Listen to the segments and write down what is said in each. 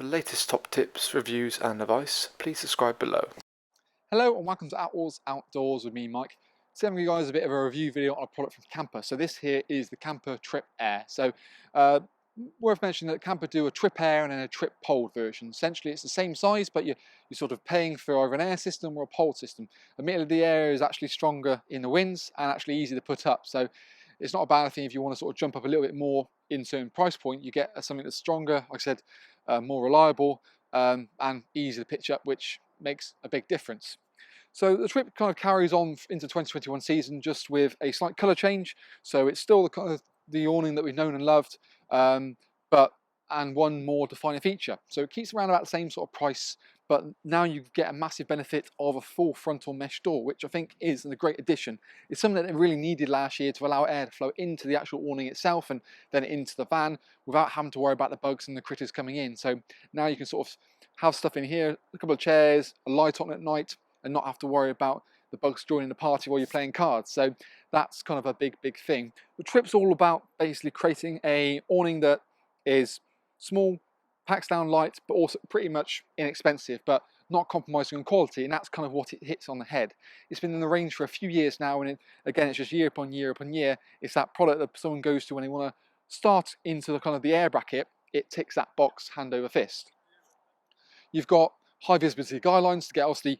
the latest top tips, reviews and advice, please subscribe below. Hello and welcome to Attwoolls Outdoors with me, Mike. Today I'm going to give you guys a bit of a review video on a product from Kampa. So this here is the Kampa Trip Air. So worth mentioning that Kampa do a Trip Air and then a Trip Pole version. Essentially it's the same size, but you're sort of paying for either an air system or a pole system. Admittedly the air is actually stronger in the winds and actually easy to put up. So it's not a bad thing if you want to sort of jump up a little bit more in certain price point. You get something that's stronger, like I said, more reliable and easy to pitch up, which makes a big difference. So the Trip kind of carries on into 2021 season just with a slight colour change. So it's still the kind of the awning that we've known and loved, and one more defining feature. So it keeps around about the same sort of price, but now you get a massive benefit of a full frontal mesh door, which I think is a great addition. It's something that they really needed last year to allow air to flow into the actual awning itself and then into the van without having to worry about the bugs and the critters coming in. So now you can sort of have stuff in here, a couple of chairs, a light on at night, and not have to worry about the bugs joining the party while you're playing cards. So that's kind of a big thing. The Trip's all about basically creating a awning that is small, packs down light, but also pretty much inexpensive, but not compromising on quality, and that's kind of what it hits on the head. It's been in the range for a few years now, and again, it's just year upon year upon year. It's that product that someone goes to when they want to start into the kind of the air bracket. It ticks that box hand over fist. You've got high visibility guidelines to get obviously,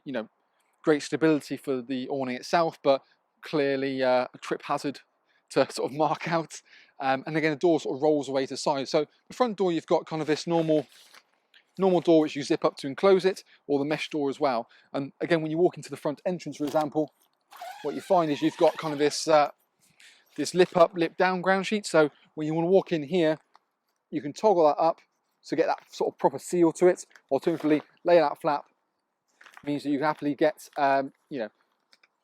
great stability for the awning itself, but clearly a trip hazard to sort of mark out. And again, the door sort of rolls away to the side. So the front door, you've got kind of this normal door which you zip up to and close it, or the mesh door as well. And again, when you walk into the front entrance, for example, what you find is you've got kind of this this lip up, lip down ground sheet. So when you want to walk in here, you can toggle that up to get that sort of proper seal to it. Alternatively, lay that flap means that you can happily get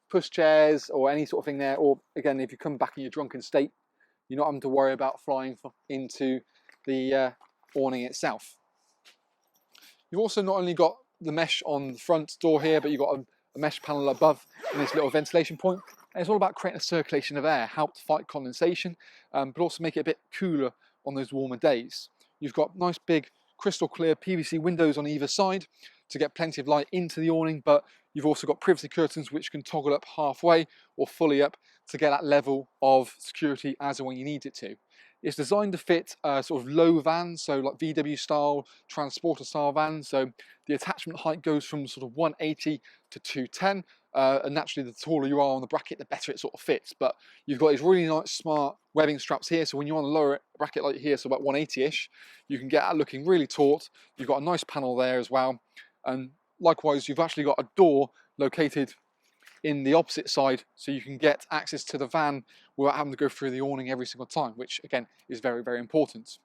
push chairs or any sort of thing there, or again, if you come back in your drunken state, you're not having to worry about flying into the awning itself. You've also not only got the mesh on the front door here, but you've got a mesh panel above in this little ventilation point, and it's all about creating a circulation of air, help to fight condensation, but also make it a bit cooler on those warmer days. You've got nice big crystal clear PVC windows on either side to get plenty of light into the awning, but you've also got privacy curtains which can toggle up halfway or fully up to get that level of security as and when you need it to. It's designed to fit sort of low vans, so like VW style, transporter style vans. So the attachment height goes from sort of 180 to 210, and naturally the taller you are on the bracket, the better it sort of fits. But you've got these really nice smart webbing straps here, so when you're on a lower bracket like here, so about 180-ish, you can get that looking really taut. You've got a nice panel there as well. And likewise, you've actually got a door located in the opposite side, so you can get access to the van without having to go through the awning every single time, which again is very important.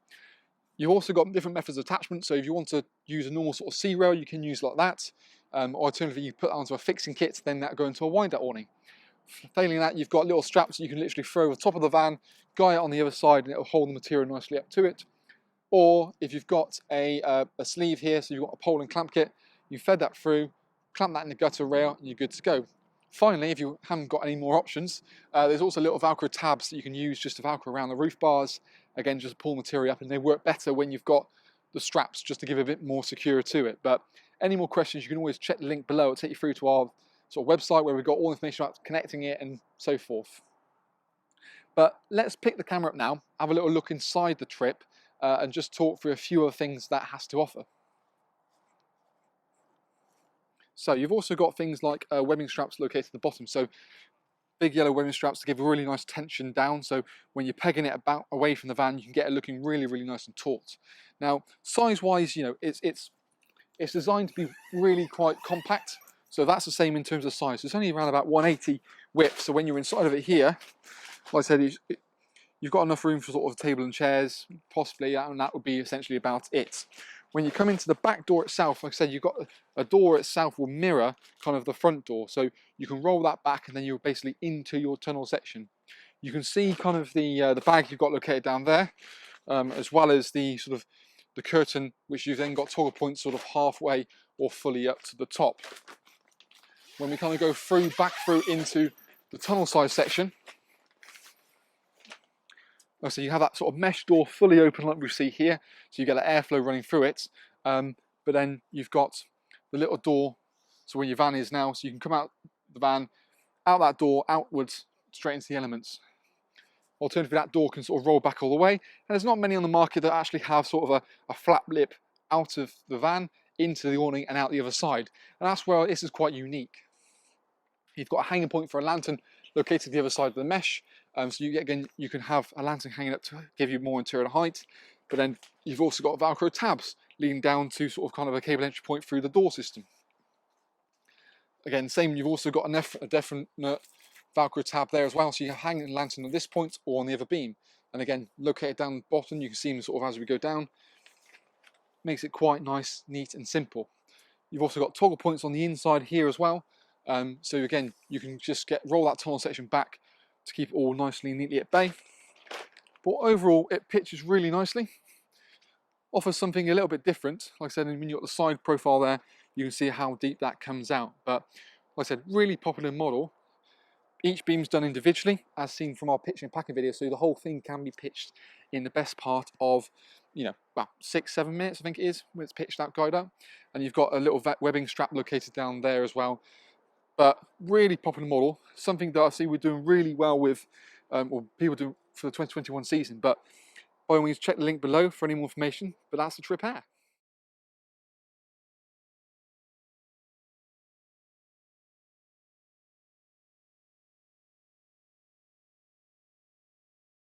You've also got different methods of attachment, so if you want to use a normal sort of C-rail, you can use like that. Alternatively, you put that onto a fixing kit, then that'll go into a wind-up awning. Failing that, you've got little straps you can literally throw over the top of the van, guy it on the other side, and it'll hold the material nicely up to it. Or if you've got a sleeve here, so you've got a pole and clamp kit, you fed that through, clamp that in the gutter rail, and you're good to go. Finally, if you haven't got any more options, there's also little Velcro tabs that you can use just to Velcro around the roof bars. Again, just pull material up, and they work better when you've got the straps just to give a bit more security to it. But any more questions, you can always check the link below. It'll take you through to our sort of website where we've got all the information about connecting it and so forth. But let's pick the camera up now, have a little look inside the Trip, and just talk through a few of the things that has to offer. So you've also got things like webbing straps located at the bottom. So big yellow webbing straps to give a really nice tension down. So when you're pegging it about away from the van, you can get it looking really nice and taut. Now, size-wise, it's designed to be really quite compact. So that's the same in terms of size. It's only around about 180 width. So when you're inside of it here, like I said, you've got enough room for sort of table and chairs, possibly, and that would be essentially about it. When you come into the back door itself, like I said, you've got a door itself will mirror kind of the front door. So you can roll that back and then you're basically into your tunnel section. You can see kind of the bag you've got located down there, as well as the sort of the curtain, which you've then got toggle points sort of halfway or fully up to the top. When we kind of go back through into the tunnel size section, so you have that sort of mesh door fully open like we see here, so you get the airflow running through it. but then you've got the little door, so where your van is now, so you can come out the van, out that door, outwards, straight into the elements. Alternatively, that door can sort of roll back all the way, and there's not many on the market that actually have sort of a flap lip out of the van into the awning and out the other side, and that's where this is quite unique. You've got a hanging point for a lantern located the other side of the mesh, so you can have a lantern hanging up to give you more interior height, but then you've also got Velcro tabs leading down to sort of kind of a cable entry point through the door system. Again, same, you've also got a definite Velcro tab there as well, so you can hang the lantern at this point or on the other beam. And again, located down the bottom, you can see them sort of as we go down. Makes it quite nice, neat and simple. You've also got toggle points on the inside here as well. So again, you can just roll that tunnel section back to keep it all nicely and neatly at bay. But overall, it pitches really nicely. Offers something a little bit different. Like I said, when you've got the side profile there, you can see how deep that comes out. But like I said, really popular model. Each beam's done individually, as seen from our pitching and packing video, so the whole thing can be pitched in the best part of, about 6-7 minutes, I think it is, when it's pitched out, guide out. And you've got a little webbing strap located down there as well. But really popular model, something that I see we're doing really well with, or people do for the 2021 season. But by all means, check the link below for any more information. But that's the Trip Air.